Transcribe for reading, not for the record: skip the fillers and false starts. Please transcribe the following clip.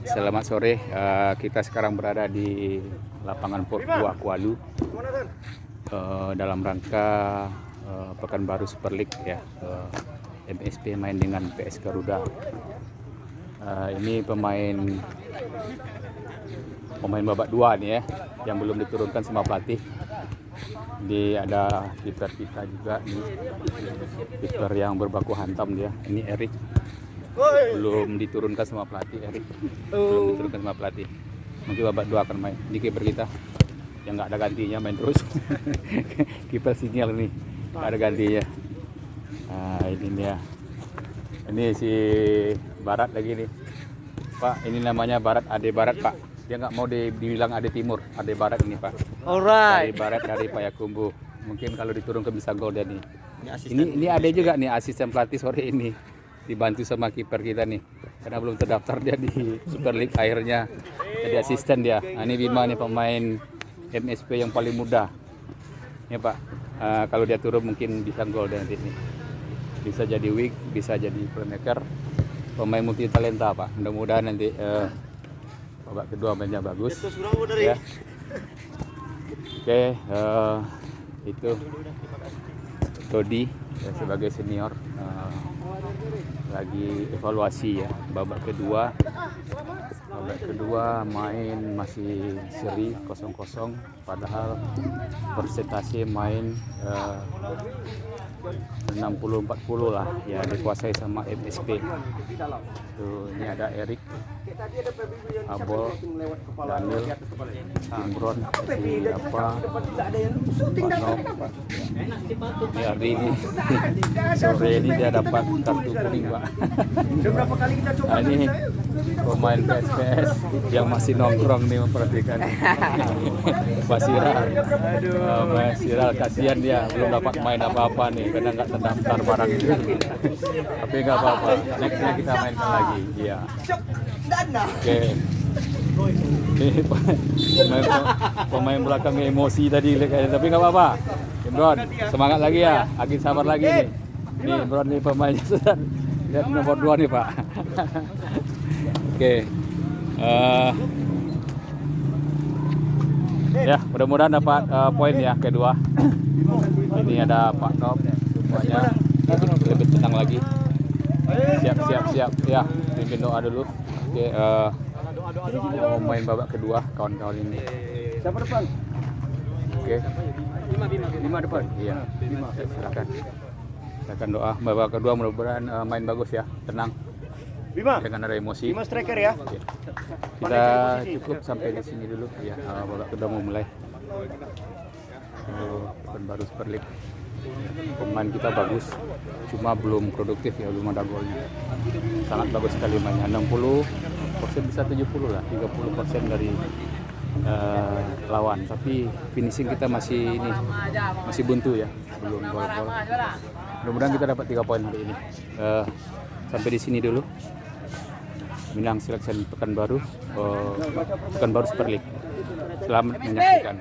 Selamat sore. Kita sekarang berada di lapangan Port 2 Kualu dalam rangka Pekanbaru Super League ya. MSP main dengan PS Garuda. Ini pemain babak 2 nih ya, yang belum diturunkan sama pelatih. Ada kiper kita juga nih, kiper yang berbaku hantam dia. Ini Erik. Belum diturunkan sama pelatih Erik. Belum diturunkan sama pelatih. Mungkin babak 2 akan main. Ini kiper kita yang nggak ada gantinya, main terus. Kiper sinyal nih, nggak ada gantinya. Nah, ini dia. Ini si Barat lagi nih, Pak. Ini namanya Barat, Ade Barat, Pak. Dia nggak mau dibilang Ade Timur, Ade Barat ini, Pak. Alright. Dari Barat, dari Payakumbuh. Mungkin kalau diturunkan bisa gol dia nih. Ini Ade juga nih, asisten pelatih sore ini. Dibantu sama kiper kita nih, karena belum terdaftar dia di Super League, akhirnya jadi asisten dia. Nah, ini Bima nih, pemain MSP yang paling muda ya, Pak. Kalau dia turun mungkin bisa gol dia nanti nih, bisa jadi wing, bisa jadi playmaker, pemain multi talenta, Pak. Mudah-mudahan nanti babak kedua mainnya bagus ya. Oke, itu Todi ya, sebagai senior lagi evaluasi ya. Babak kedua main masih seri 0-0, padahal persentase main 60-40 lah ya, dikuasai sama MSP. Tuh, ini ada Erik, Abol, Daniel, Imron, ini hari ini sore ini dia dapat kartu kuning, Pak. Nah, ini pemain PSPS yang masih nongkrong nih, memperhatikan Basiral, kasihan dia belum dapat main apa-apa nih, karena nggak terdaftar barang itu. Tapi nggak apa-apa, nextnya kita mainkan lagi ya. Oke. Ini pemain belakang emosi tadi, tapi nggak apa-apa. Imron, semangat lagi ya, lagi sabar lagi nih. Ini Imron nih pemainnya sudah lihat nomor 2 nih, Pak. Oke. Ya, mudah-mudahan dapat poin ya kedua. Ini ada Pak Nob, semuanya lebih tenang lagi. Siap ya, pimpin doa dulu. Oke, mau main babak kedua kawan-kawan ini. Siapa depan? Oke. Bima depan. Iya. Silakan doa babak kedua, mudah-mudahan main bagus ya, tenang. Bima. Jangan ada emosi. Bima striker ya. Oke. Kita cukup sampai di sini dulu ya. Babak kedua mau mulai. Pekanbaru Super League. Pemain kita bagus, cuma belum produktif ya, belum ada golnya. Sangat bagus sekali mainnya, 60% bisa 70 lah, 30% dari lawan. Tapi finishing kita masih buntu ya, belum gol-gol. Mudah-mudahan kita dapat 3 poin hari ini. Sampai di sini dulu. Minang Selection Pekanbaru Super League. Selamat menyaksikan.